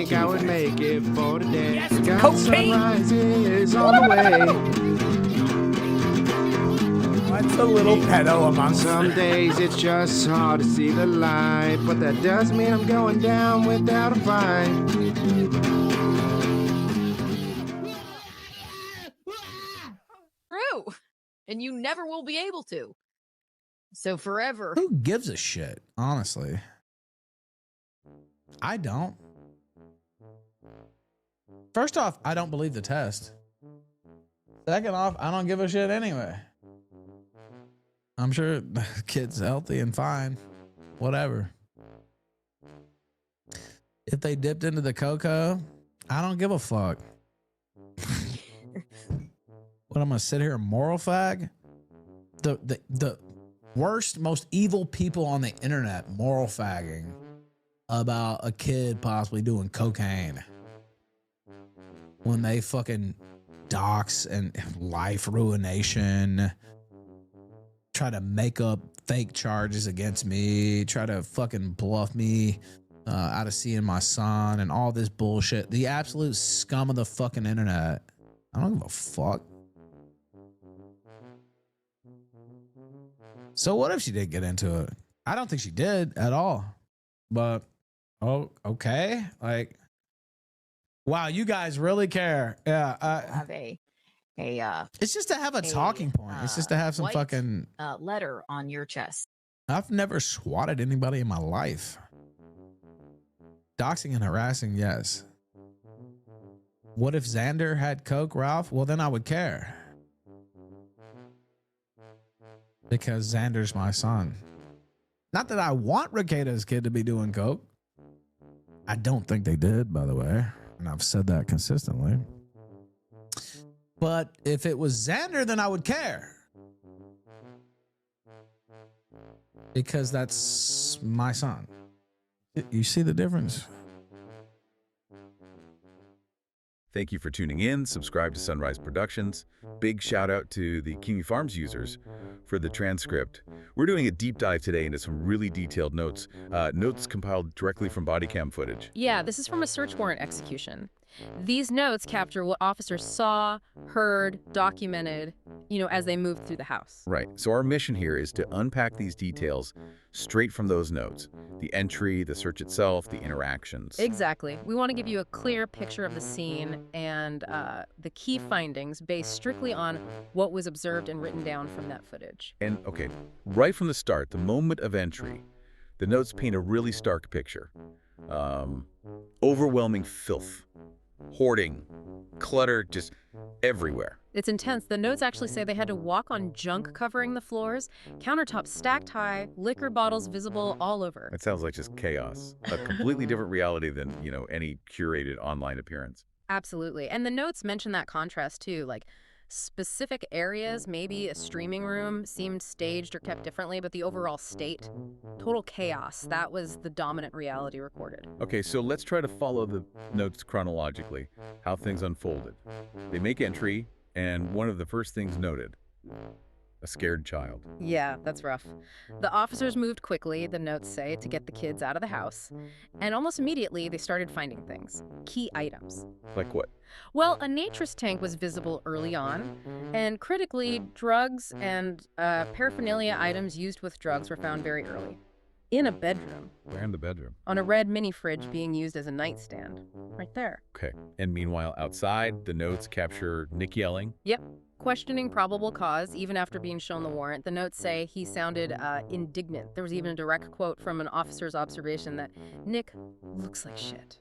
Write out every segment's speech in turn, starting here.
think I would make it for today. Yes, Got cocaine! sunrise is on the way. What's a little pedo amongst Some them? days it's just hard to see the light, but that doesn't mean I'm going down without a fight. True. And you never will be able to. So forever. Who gives a shit, honestly? I don't. First off, I don't believe the test. Second off, I don't give a shit anyway. I'm sure the kid's healthy and fine. Whatever. If they dipped into the cocoa, I don't give a fuck. What, I'm gonna sit here and moral fag? The worst, most evil people on the internet moral fagging about a kid possibly doing cocaine when they fucking dox and life ruination, try to make up fake charges against me, try to fucking bluff me out of seeing my son and all this bullshit. The absolute scum of the fucking internet. I don't give a fuck. So what if she did get into it? I don't think she did at all. But, oh, okay. Like, wow, you guys really care. Yeah. Have a It's just to have a talking point. It's just to have some white, fucking letter on your chest. I've never swatted anybody in my life. Doxing and harassing, yes. What if Xander had coke, Ralph? Well, then I would care. Because Xander's my son. Not that I want Rekieta's kid to be doing coke. I don't think they did, by the way. And I've said that consistently. But if it was Xander, then I would care. Because that's my son. You see the difference? Thank you for tuning in. Subscribe to Sunrise Productions. Big shout out to the Kiwi Farms users for the transcript. We're doing a deep dive today into some really detailed notes, notes compiled directly from body cam footage. Yeah, this is from a search warrant execution. These notes capture what officers saw, heard, documented, as they moved through the house. Right. So our mission here is to unpack these details straight from those notes. The entry, the search itself, the interactions. Exactly. We want to give you a clear picture of the scene and the key findings based strictly on what was observed and written down from that footage. And, okay, right from the start, the moment of entry, the notes paint a really stark picture. Overwhelming filth. Hoarding, clutter, just everywhere. It's intense. The notes actually say they had to walk on junk covering the floors, countertops stacked high, liquor bottles visible all over. It sounds like just chaos. A completely different reality than, any curated online appearance. Absolutely. And the notes mention that contrast too, like specific areas, maybe a streaming room, seemed staged or kept differently, but the overall state, total chaos. That was the dominant reality recorded. Okay, so let's try to follow the notes chronologically, how things unfolded. They make entry, and one of the first things noted, a scared child. Yeah, that's rough. The officers moved quickly, the notes say, to get the kids out of the house. And almost immediately, they started finding things. Key items. Like what? Well, a nitrous tank was visible early on, and critically, drugs and paraphernalia items used with drugs were found very early. In a bedroom. Where in the bedroom? On a red mini fridge being used as a nightstand. Right there. Okay. And meanwhile, outside, the notes capture Nick yelling. Yep. Questioning probable cause, even after being shown the warrant. The notes say he sounded indignant. There was even a direct quote from an officer's observation that Nick looks like shit.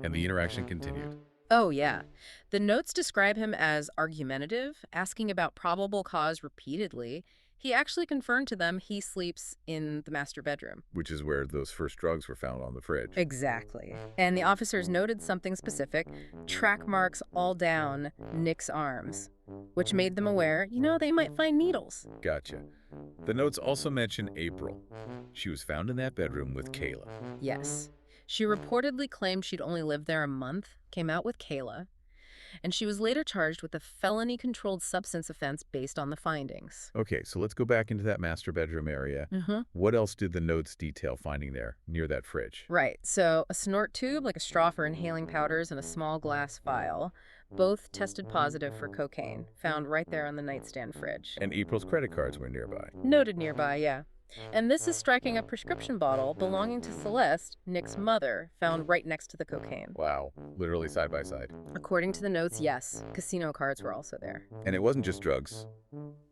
And the interaction continued. Oh, yeah. The notes describe him as argumentative, asking about probable cause repeatedly. He actually confirmed to them he sleeps in the master bedroom. Which is where those first drugs were found on the fridge. Exactly. And the officers noted something specific, track marks all down Nick's arms, which made them aware, they might find needles. Gotcha. The notes also mention April. She was found in that bedroom with Kayla. Yes. She reportedly claimed she'd only lived there a month, came out with Kayla. and she was later charged with a felony-controlled substance offense based on the findings. Okay, so let's go back into that master bedroom area. What else did the notes detail finding there near that fridge? Right, so a snort tube, like a straw for inhaling powders, and a small glass vial. Both tested positive for cocaine, found right there on the nightstand fridge. And April's credit cards were nearby. Noted nearby, yeah. And this is striking a prescription bottle belonging to Celeste, Nick's mother, found right next to the cocaine. Wow, literally side by side. According to the notes, yes, casino cards were also there. And it wasn't just drugs.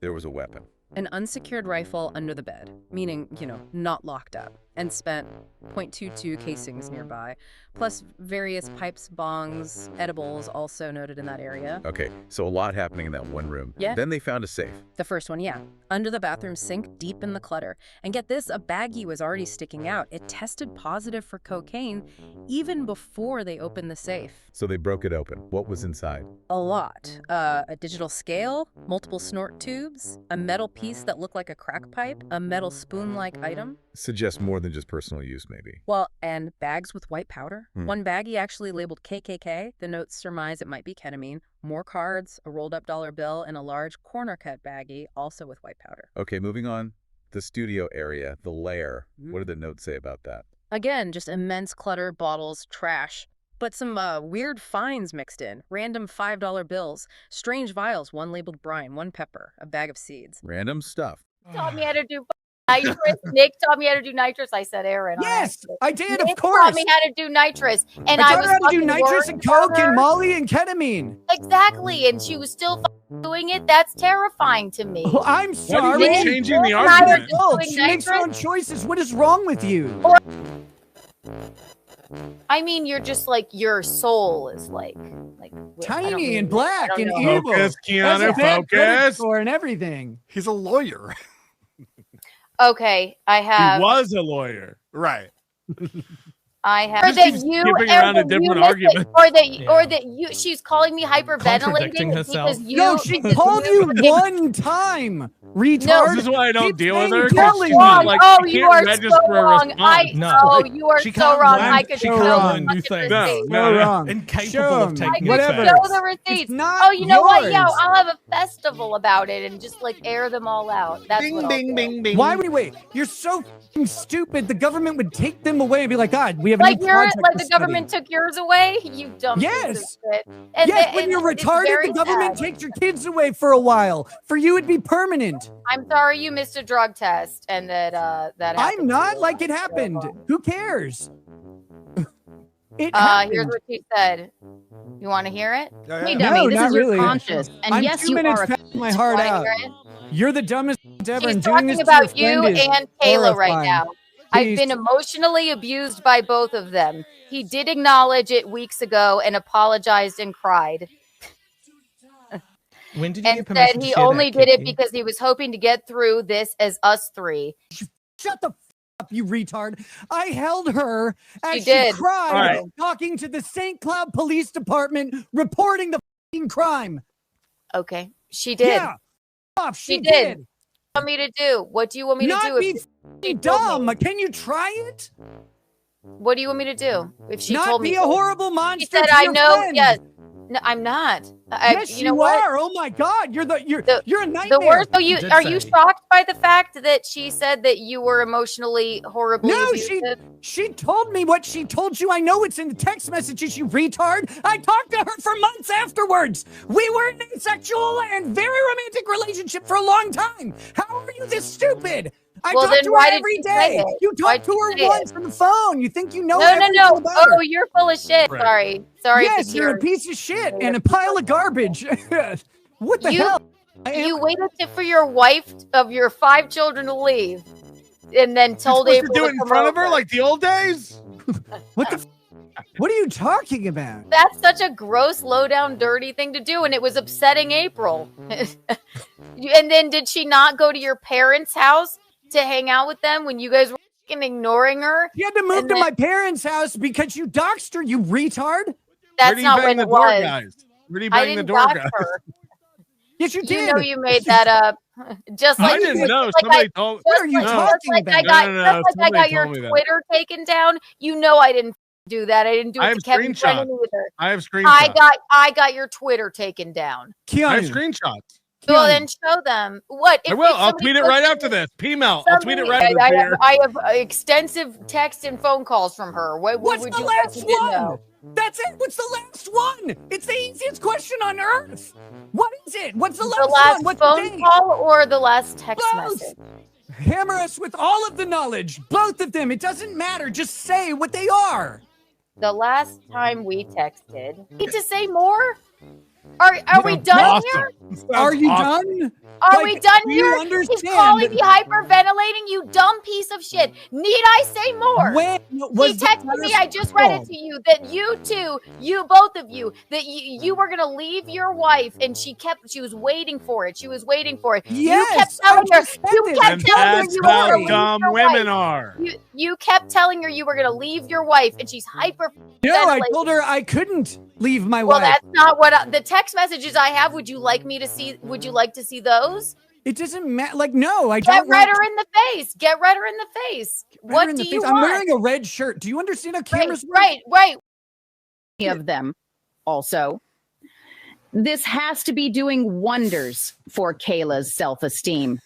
There was a weapon. An unsecured rifle under the bed, meaning, not locked up, and spent .22 casings nearby, plus various pipes, bongs, edibles also noted in that area. Okay, so a lot happening in that one room. Yeah. Then they found a safe. The first one, yeah. Under the bathroom sink, deep in the clutter. And get this, a baggie was already sticking out. It tested positive for cocaine even before they opened the safe. So they broke it open. What was inside? A lot. A digital scale, multiple snort tubes, a metal piece that looked like a crack pipe, a metal spoon-like item. Suggests more than just personal use, maybe. Well, and bags with white powder. One baggie actually labeled KKK. The notes surmise it might be ketamine. More cards, a rolled-up dollar bill, and a large corner-cut baggie, also with white powder. Okay, moving on. The studio area, the lair. What did the notes say about that? Again, just immense clutter, bottles, trash. But some weird finds mixed in. Random $5 bills. Strange vials, one labeled brine, one pepper, a bag of seeds. Random stuff. Taught me how to do nitrous. Nick taught me how to do nitrous. I said Aaron. Yes, I did, Nick of course. taught me how to do nitrous. And I I taught was her how to do fucking nitrous worried and about coke and her. molly and ketamine. Exactly. And she was still doing it. That's terrifying to me. Well, I'm What sorry. are you changing the Nick and I are argument? just Adult. doing She makes her own nitrous. choices. What is wrong with you? I mean, you're just like, your soul is like I don't Tiny mean- and black I don't and know. evil. Focus, Has a Keanu, bad credit focus. score and everything. He's a lawyer. Okay, I He have. was a lawyer. Right. I have. Or Just that keeps you skipping or around a that you different missed argument. it, or that Yeah. or that you. She's calling me Contradicting hyperventilating herself. because you. No, she because called you gave- one time, retard. This is why I don't Keep deal with saying her. 'cause yelling. she's wrong. like, Oh, she you can't are register so a wrong. response. No. Oh, you are She so can't wrong. lie. I could She show can't the lie and do fucking things. No, receipts. no, So no. wrong. Incapable Show of 'em. taking I could Whatever. offense. show the receipts. It's not Oh, you know what? Yeah, yours. I'll have a festival about it and just like air them all out. That's what I'll do. Why would you wait? You're so f***ing stupid. The government would take them away and be like, God, we have a Like new you're project like to the study." government took yours away. You dumb piece of Yes. shit. And Yes, the- when and you're it's retarded, very the government sad. takes your kids away for a while. For you, it'd be permanent. I'm sorry you missed a drug test and that that happened. I'm not to you. like it happened. Who cares? It Here's happened. what she said. You want to hear it? Yeah. Hey, No, dummy, this not is your really. conscience. And I'm yes, 2 you minutes are a past my heart Want to out. hear it? You're the dumbest ever, She's and doing this talking to your about you friend is and Kayla right horrifying. now. I've Please. been emotionally abused by both of them. He did acknowledge it weeks ago and apologized and cried. When did you And get permission said to he share only that, did it Kiki? because he was hoping to get through this as us three. Shut the f- up, you retard. I held her as She she did. cried, All right. talking to the St. Cloud Police Department, reporting the f***ing crime. Okay. She did. Yeah. Off, she She did. What do you want me to do? What do you want me Not to do? be If f***ing dumb. Can you try it? what do you want me to do? If she Not told me be a to? horrible She monster. said, to "I your know." friend. Yes. No, I'm not. Yes, you know what? are. Oh my God, you're a nightmare. The worst. Oh, You you did are you say. shocked by the fact that she said that you were emotionally horribly No, abusive? she told me what she told you. I know it's in the text messages, you retard. I talked to her for months afterwards. We were in a sexual and very romantic relationship for a long time. How are you this stupid? I Well, talk then to why her did every you say day. it? You Why'd talked to you her say once it? on the phone. You think you know No, everything about Oh, her. you're full of shit. Right. Sorry. Yes, for you're a tears. piece of shit and a pile of garbage. What the You- hell? I am- You waited for your wife of your 5 children to leave, and then told You're April supposed to do to it in come front of her over. like the old days? What the? What are you talking about? That's such a gross, low down, dirty thing to do, and it was upsetting April. And then did she not go to your parents' house to hang out with them when you guys were fucking ignoring her? You had to move And to then- my parents' house because you doxed her, you retard. Where That's do you not bang when the it door, was. guys? Where do you I bang the didn't door, dox guys? her. Yes, you You did. know you made that up. Just like I didn't you- know. just like Somebody told. What are you No. talking just like I about? got, No, no, no, just like I somebody got your told me that. Twitter taken down. You know I didn't do that. I didn't do I it have to Kevin screenshots. Brennan either. I have screenshots. I got your Twitter taken down. I have Keanu, screenshots. Well, Keanu, then show them. What? I will. if I'll somebody tweet it puts right me- after this. P-mail. I'll tweet it right somebody- after this. I have extensive text and phone calls from her. What what's would the you like last to one? know? That's it. What's the last one? It's the easiest question on earth. What is it? What's the last, The last one? What's the phone date? call or the last text Both. message? Hammer us with all of the knowledge. Both of them. It doesn't matter. Just say what they are. The last time we texted. Need to say more? Are we done Awesome. here? Sounds Are you awesome. done? Are we done do you here? understand He's calling that- me hyperventilating, you dumb piece of shit. Need I say more? When He was the texted me, last I just read it call? to you, that you two, you both of you, that you were gonna leave your wife, and she was waiting for it. She was waiting for it. Yes, you kept I telling her, just said you it. kept And telling her that's you were gonna how leave dumb your women wife. are. You kept telling her you were gonna leave your wife, and she's hyper. No, I told her I couldn't leave my Well, wife. that's not what the text messages I have. Would you like me to see? Would you like to see those? It doesn't matter. Like, no, I Get don't red want her in the face. Get red her in the face. red her What in do the you face. want? I'm wearing a red shirt. Do you understand how cameras work? Right. Of them also. This has to be doing wonders for Kayla's self-esteem.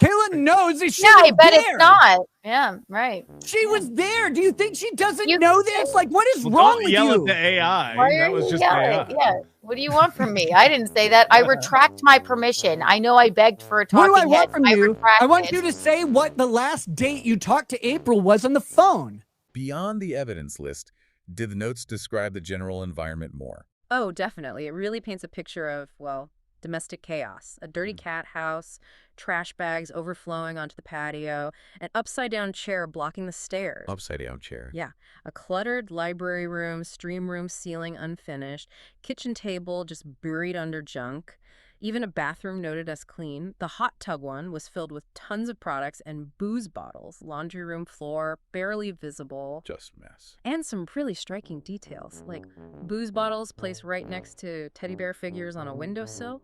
Kayla knows that she Yeah, I was bet there. it's not. Yeah, right. She was there. Do you think she doesn't You- know this? Like, what is Well, wrong don't with yell you? at the AI. Why That are was you just yelling? AI. Yeah. What do you want from me? I didn't say that. I retract my permission. I know I begged for a What talking do I want head. from you? retract I want it. you to say what the last date you talked to April was on the phone. Beyond the evidence list, did the notes describe the general environment more? Oh, definitely. It really paints a picture of, well, domestic chaos. A dirty cat house, trash bags overflowing onto the patio, an upside-down chair blocking the stairs. Upside-down chair. Yeah, a cluttered library room, stream room ceiling unfinished, kitchen table just buried under junk, even a bathroom noted as clean. The hot tub one was filled with tons of products and booze bottles, laundry room floor barely visible, Just a mess. and some really striking details, like booze bottles placed right next to teddy bear figures on a windowsill.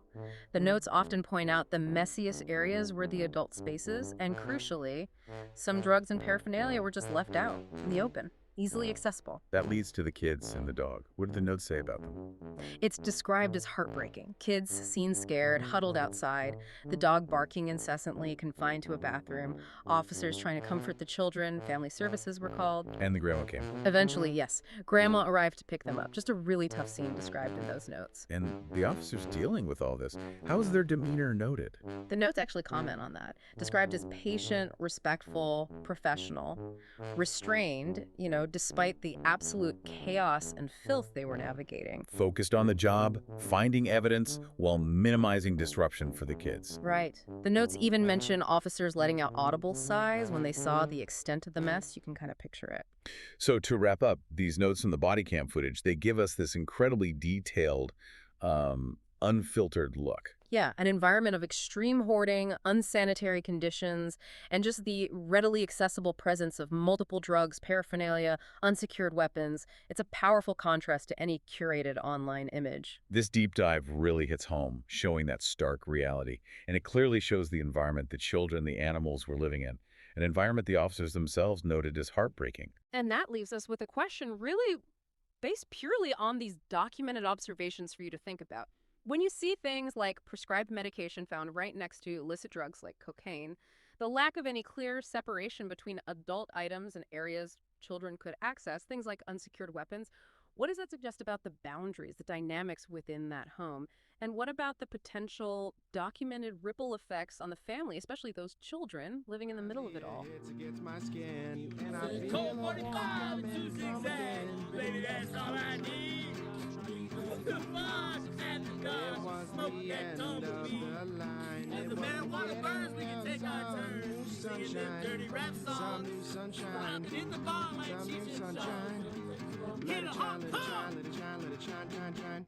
The notes often point out the messiest areas were the adult spaces, and crucially, some drugs and paraphernalia were just left out in the open, easily accessible. That leads to the kids and the dog. What did the notes say about them? It's described as heartbreaking. Kids seen scared, huddled outside, the dog barking incessantly, confined to a bathroom, officers trying to comfort the children, family services were called. And the grandma came. Eventually, yes, Grandma arrived to pick them up. Just a really tough scene described in those notes. And the officers dealing with all this, how is their demeanor noted? The notes actually comment on that, described as patient, respectful, professional, restrained, despite the absolute chaos and filth they were navigating. Focused on the job, finding evidence, while minimizing disruption for the kids. Right. The notes even mention officers letting out audible sighs when they saw the extent of the mess. You can kind of picture it. So to wrap up, these notes from the body cam footage, they give us this incredibly detailed, unfiltered look. Yeah, an environment of extreme hoarding, unsanitary conditions, and just the readily accessible presence of multiple drugs, paraphernalia, unsecured weapons. It's a powerful contrast to any curated online image. This deep dive really hits home, showing that stark reality. And it clearly shows the environment the children, the animals were living in. An environment the officers themselves noted as heartbreaking. And that leaves us with a question really based purely on these documented observations for you to think about. When you see things like prescribed medication found right next to illicit drugs like cocaine, the lack of any clear separation between adult items and areas children could access, things like unsecured weapons, what does that suggest about the boundaries, the dynamics within that home? And what about the potential documented ripple effects on the family, especially those children living in the middle of it all? It's against my skin, and I feel Cold like 45 I'm and coming 268. Lady, that's all I need. The boss at the It car. was Smoke the that end of tumbleweed. the line. As It the was marijuana the burns, we end can of take our some turn. new Singing this dirty rap Some song. new sunshine. Hit the bar like Some Cheech new and sunshine. Chong. Let Hit it a shine, hot let it pump. shine, let it shine, let it shine, shine, shine.